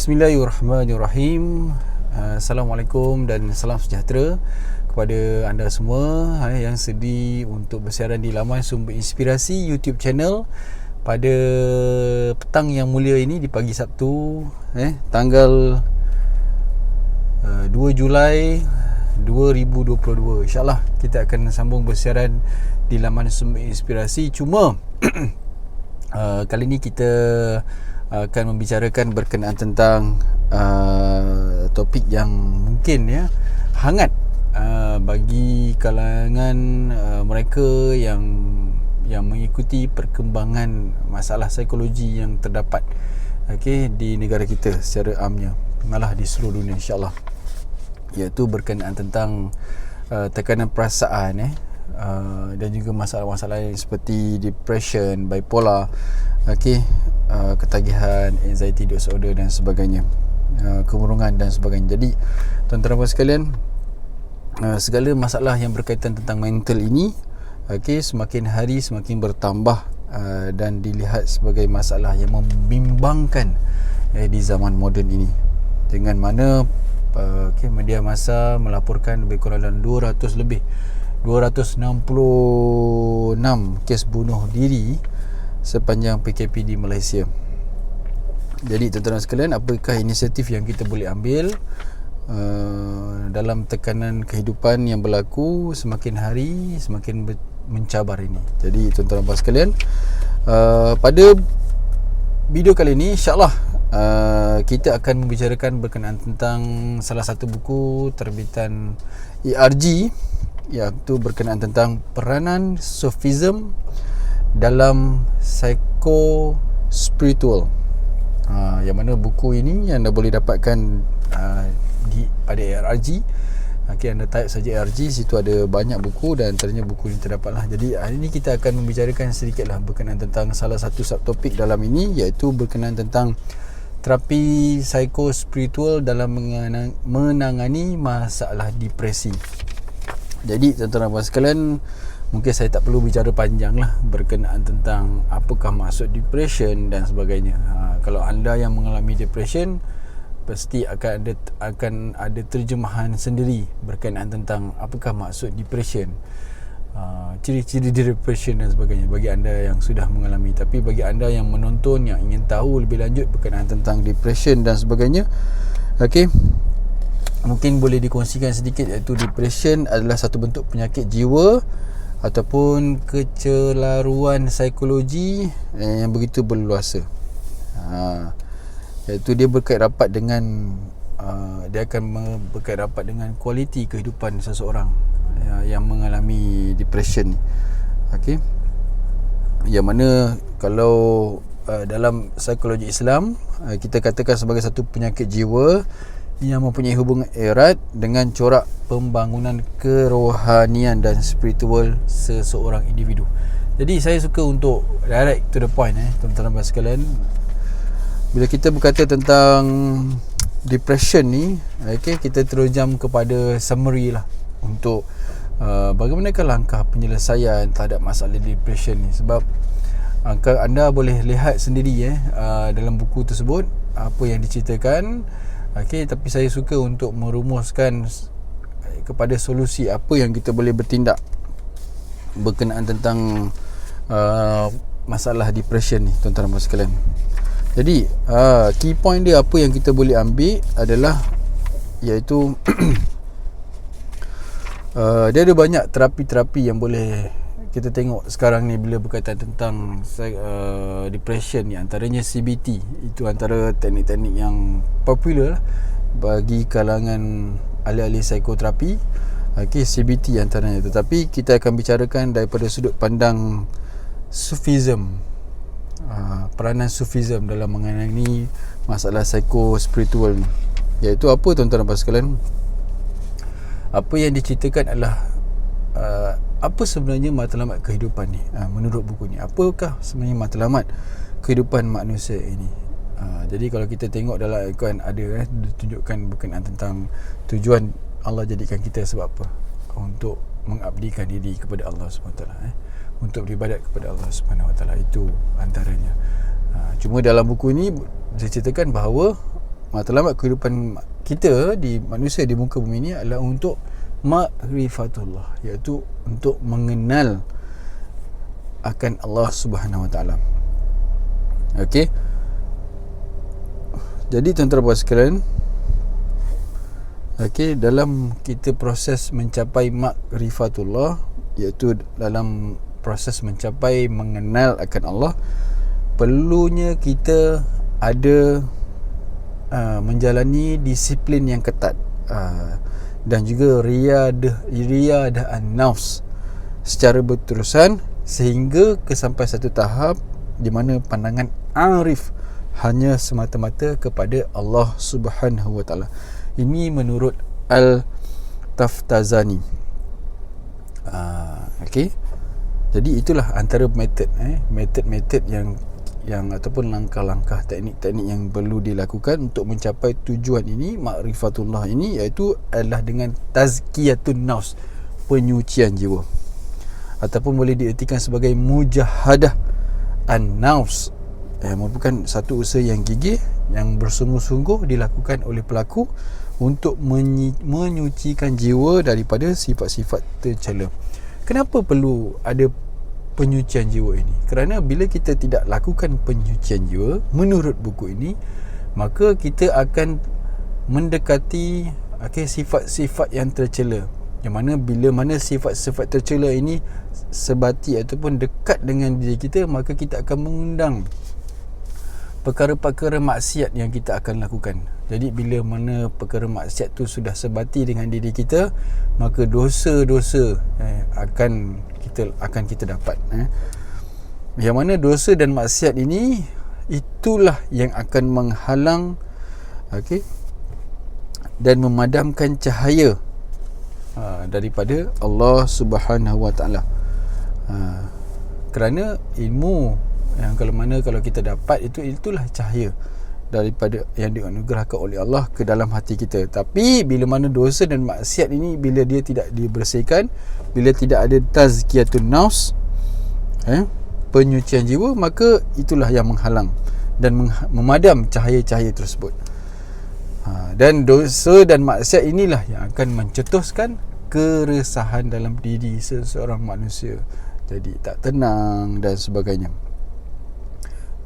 Bismillahirrahmanirrahim. Assalamualaikum dan salam sejahtera kepada anda semua yang sedi untuk bersiaran di laman Sumber Inspirasi YouTube channel pada petang yang mulia ini, di pagi Sabtu tanggal 2 Julai 2022. InsyaAllah kita akan sambung bersiaran di laman Sumber Inspirasi. Cuma kali ini kita akan membicarakan berkenaan tentang topik yang mungkin hangat bagi kalangan mereka yang mengikuti perkembangan masalah psikologi yang terdapat di negara kita secara amnya, malah di seluruh dunia insya-Allah, iaitu berkenaan tentang tekanan perasaan dan juga masalah-masalah lain seperti depression, bipolar, ketagihan, anxiety disorder dan sebagainya, kemurungan dan sebagainya. Jadi tuan-tuan dan puan sekalian, segala masalah yang berkaitan tentang mental ini semakin hari semakin bertambah dan dilihat sebagai masalah yang membimbangkan di zaman moden ini, dengan mana media massa melaporkan lebih kurang dalam 266 kes bunuh diri sepanjang PKP di Malaysia. Jadi tuan-tuan sekalian, apakah inisiatif yang kita boleh ambil dalam tekanan kehidupan yang berlaku semakin hari semakin mencabar ini. Jadi tuan-tuan sekalian, pada video kali ini insya-Allah kita akan membicarakan berkenaan tentang salah satu buku terbitan ERG, iaitu berkenaan tentang peranan sufism dalam psikospiritual. Yang mana buku ini anda boleh dapatkan pada ERG. Anda type saja ERG, situ ada banyak buku dan antaranya buku ini terdapatlah. Jadi hari ini kita akan membicarakan sedikitlah berkenaan tentang salah satu subtopik dalam ini, iaitu berkenaan tentang terapi psikospiritual dalam menangani masalah depresi. Jadi tuan-tuan dan puan sekalian, mungkin saya tak perlu bicara panjang lah berkenaan tentang apakah maksud depression dan sebagainya. Kalau anda yang mengalami depression, pasti akan ada terjemahan sendiri berkenaan tentang apakah maksud depression, ciri-ciri depression dan sebagainya bagi anda yang sudah mengalami. Tapi bagi anda yang menonton yang ingin tahu lebih lanjut berkenaan tentang depression dan sebagainya, mungkin boleh dikongsikan sedikit, iaitu depression adalah satu bentuk penyakit jiwa ataupun kecelaruan psikologi yang begitu berluasa. Iaitu dia berkait rapat dengan dia akan berkait rapat dengan kualiti kehidupan seseorang yang mengalami depression. Yang mana kalau dalam psikologi Islam kita katakan sebagai satu penyakit jiwa yang mempunyai hubungan erat dengan corak pembangunan kerohanian dan spiritual seseorang individu. Jadi saya suka untuk direct to the point, tuan-tuan dan puan sekalian. Bila kita berkata tentang depression ni, kita terujam kepada summary lah untuk bagaimanakah langkah penyelesaian terhadap masalah depression ni. Sebab anda boleh lihat sendiri dalam buku tersebut apa yang diceritakan. Tapi saya suka untuk merumuskan kepada solusi apa yang kita boleh bertindak berkenaan tentang masalah depression ni, tuan-tuan dan puan sekalian. Jadi key point dia apa yang kita boleh ambil adalah, iaitu dia ada banyak terapi-terapi yang boleh kita tengok sekarang ni bila berkaitan tentang depression ni. Antaranya CBT, itu antara teknik-teknik yang popular lah bagi kalangan ahli-ahli psikoterapi. CBT antaranya. Tetapi kita akan bicarakan daripada sudut pandang sufism, peranan sufism dalam mengenai masalah psikospiritual ni. Iaitu apa, tuan-tuan dan puan sekalian? Apa yang diceritakan adalah apa sebenarnya matlamat kehidupan ni, menurut buku ni. Apakah sebenarnya matlamat kehidupan manusia ini? Jadi kalau kita tengok dalam Al-Quran ada ditunjukkan berkenaan tentang tujuan Allah jadikan kita sebab apa? Untuk mengabdikan diri kepada Allah SWT, untuk beribadat kepada Allah SWT. Itu antaranya. Cuma dalam buku ini diceritakan bahawa Matlamat kehidupan kita di manusia di muka bumi ini adalah untuk ma'rifatullah, iaitu untuk mengenal akan Allah Subhanahu Wa Taala. Okey. Jadi tuan-tuan dan sekalian, okey, dalam kita proses mencapai ma'rifatullah, iaitu dalam proses mencapai mengenal akan Allah, perlunya kita ada menjalani disiplin yang ketat, dan juga riyadah an-nafs secara berterusan, sehingga sampai satu tahap di mana pandangan arif hanya semata-mata kepada Allah Subhanahu Wa Taala. Ini menurut Al-Taftazani. Okey. Jadi itulah antara metod yang ataupun langkah-langkah teknik-teknik yang perlu dilakukan untuk mencapai tujuan ini, ma'rifatullah ini, iaitu adalah dengan tazkiyatun nafs, penyucian jiwa, ataupun boleh diertikan sebagai mujahadah an-nafs, yang merupakan satu usaha yang gigih, yang bersungguh-sungguh dilakukan oleh pelaku untuk menyucikan jiwa daripada sifat-sifat tercela. Kenapa perlu ada penyucian jiwa ini? Kerana bila kita tidak lakukan penyucian jiwa menurut buku ini, maka kita akan mendekati sifat-sifat yang tercela, yang mana bila mana sifat-sifat tercela ini sebati ataupun dekat dengan diri kita, maka kita akan mengundang perkara-perkara maksiat yang kita akan lakukan. Jadi bila mana perkara maksiat tu sudah sebati dengan diri kita, maka dosa-dosa akan kita dapat. Yang mana dosa dan maksiat ini, itulah yang akan menghalang dan memadamkan cahaya daripada Allah Subhanahu Wa Taala. Kerana ilmu yang kalau kita dapat itulah cahaya daripada yang dianugerahkan oleh Allah ke dalam hati kita. Tapi bila mana dosa dan maksiat ini, bila dia tidak dibersihkan, bila tidak ada tazkiyatun nafs, penyucian jiwa, maka itulah yang menghalang dan memadam cahaya-cahaya tersebut. Dan dosa dan maksiat inilah yang akan mencetuskan keresahan dalam diri seseorang manusia, jadi tak tenang dan sebagainya.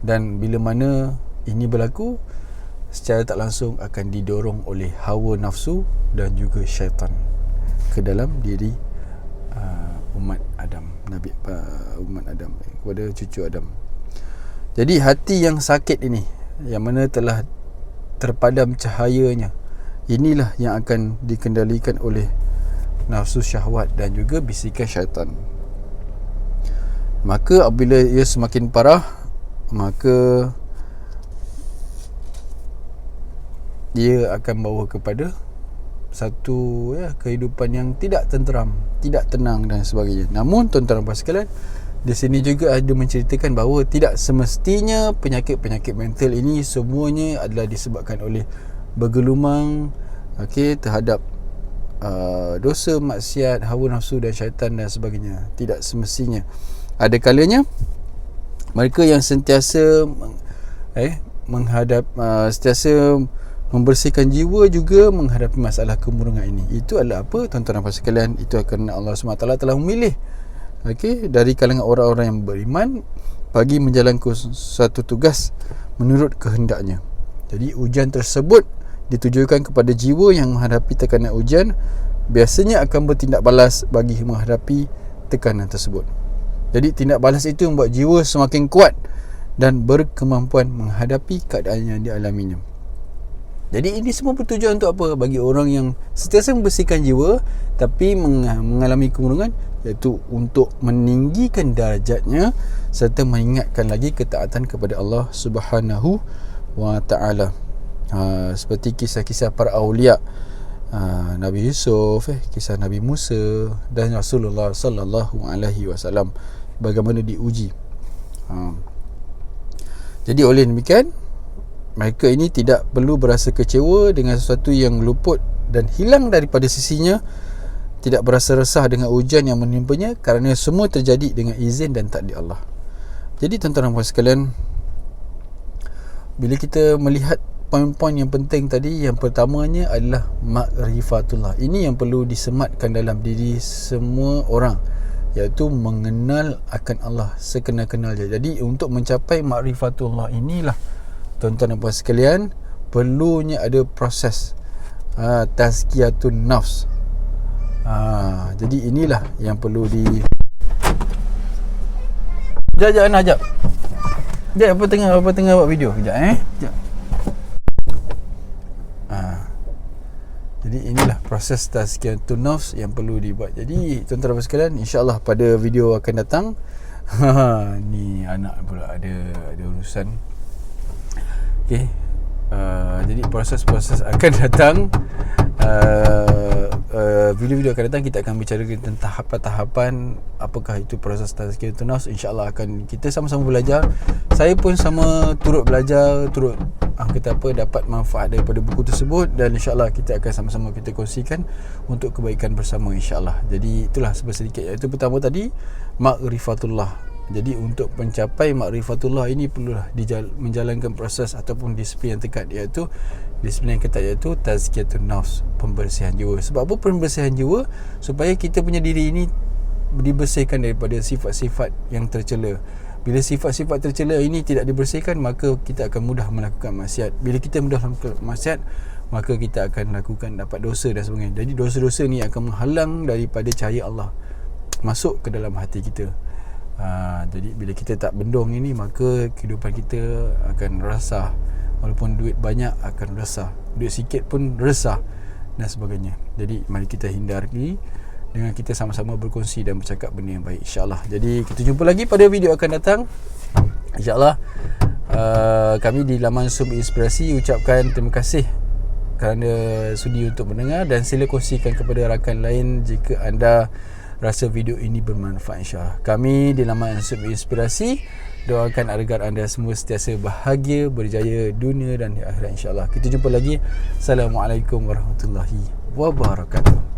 Dan bila mana ini berlaku, secara tak langsung akan didorong oleh hawa nafsu dan juga syaitan ke dalam diri umat Adam, umat Adam, kepada cucu Adam. Jadi hati yang sakit ini, yang mana telah terpadam cahayanya, inilah yang akan dikendalikan oleh nafsu syahwat dan juga bisikan syaitan. Maka apabila ia semakin parah, maka dia akan bawa kepada satu kehidupan yang tidak tenteram, tidak tenang dan sebagainya. Namun tuan-tuan dan puan sekalian, di sini juga ada menceritakan bahawa tidak semestinya penyakit-penyakit mental ini semuanya adalah disebabkan oleh bergelumang terhadap dosa, maksiat, hawa nafsu dan syaitan dan sebagainya. Tidak semestinya. Ada kalanya mereka yang sentiasa sentiasa membersihkan jiwa juga menghadapi masalah kemurungan ini. Itu adalah apa, tuan-tuan dan puan sekalian? Itu kerana Allah SWT telah memilih dari kalangan orang-orang yang beriman bagi menjalankan satu tugas menurut kehendaknya. Jadi ujian tersebut ditujukan kepada jiwa yang menghadapi tekanan ujian, biasanya akan bertindak balas bagi menghadapi tekanan tersebut. Jadi tindak balas itu membuat jiwa semakin kuat dan berkemampuan menghadapi keadaan yang dialaminya. Jadi ini semua bertujuan untuk apa? Bagi orang yang sentiasa membersihkan jiwa tapi mengalami kemurungan, iaitu untuk meninggikan darjatnya serta mengingatkan lagi ketaatan kepada Allah Subhanahu Wa Taala. Seperti kisah-kisah para awliya, Nabi Yusuf, kisah Nabi Musa dan Rasulullah sallallahu alaihi wasallam, bagaimana diuji. Jadi oleh demikian, mereka ini tidak perlu berasa kecewa dengan sesuatu yang luput dan hilang daripada sisinya, tidak berasa resah dengan ujian yang menimpanya, kerana semua terjadi dengan izin dan takdir Allah. Jadi tuan-tuan dan puan sekalian, bila kita melihat poin-poin yang penting tadi. Yang pertamanya adalah ma'rifatullah. Ini yang perlu disematkan dalam diri semua orang, iaitu mengenal akan Allah sekenal-kenalnya. Jadi untuk mencapai ma'rifatullah inilah, tuan-tuan dan puan sekalian, perlunya ada proses tazkiyatun nafs. Jadi inilah yang perlu di... Sekejap Ana, sekejap. Sekejap, apa tengah buat video. Sekejap sekejap. Jadi inilah proses tazkiyatun nafs yang perlu dibuat. Jadi tuan-tuan dan puan sekalian, insya-Allah pada video akan datang ni anak pula ada urusan. Okey. Jadi proses-proses akan datang, video-video akan datang, kita akan bicara tentang tahapan-tahapan apakah itu proses tazkiyatun nafs. InsyaAllah akan kita sama-sama belajar. Saya pun sama turut belajar, turut dapat manfaat daripada buku tersebut, dan insyaAllah kita akan sama-sama kita kongsikan untuk kebaikan bersama, insyaAllah. Jadi itulah sedikit. Iaitu pertama tadi, ma'rifatullah. Jadi untuk mencapai ma'rifatullah ini perlulah menjalankan proses ataupun disiplin yang tekat, iaitu disiplin yang ketat, iaitu tazkiyatun nafs, pembersihan jiwa. Sebab apa pembersihan jiwa? Supaya kita punya diri ini dibersihkan daripada sifat-sifat yang tercela. Bila sifat-sifat tercela ini tidak dibersihkan, maka kita akan mudah melakukan maksiat. Bila kita mudah melakukan maksiat, maka kita akan dapat dosa dan sebagainya. Jadi dosa-dosa ni akan menghalang daripada cahaya Allah masuk ke dalam hati kita. Jadi bila kita tak bendung ini, maka kehidupan kita akan resah. Walaupun duit banyak akan resah, duit sikit pun resah dan sebagainya. Jadi mari kita hindari dengan kita sama-sama berkongsi dan bercakap benda yang baik, insyaAllah. Jadi kita jumpa lagi pada video akan datang, insyaAllah. Kami di laman Sumber Inspirasi ucapkan terima kasih kerana sudi untuk mendengar, dan sila kongsikan kepada rakan lain jika anda rasa video ini bermanfaat, insyaAllah. Kami di laman Sumber Inspirasi doakan agar anda semua sentiasa bahagia, berjaya dunia dan di akhirat, insyaAllah. Kita jumpa lagi. Assalamualaikum warahmatullahi wabarakatuh.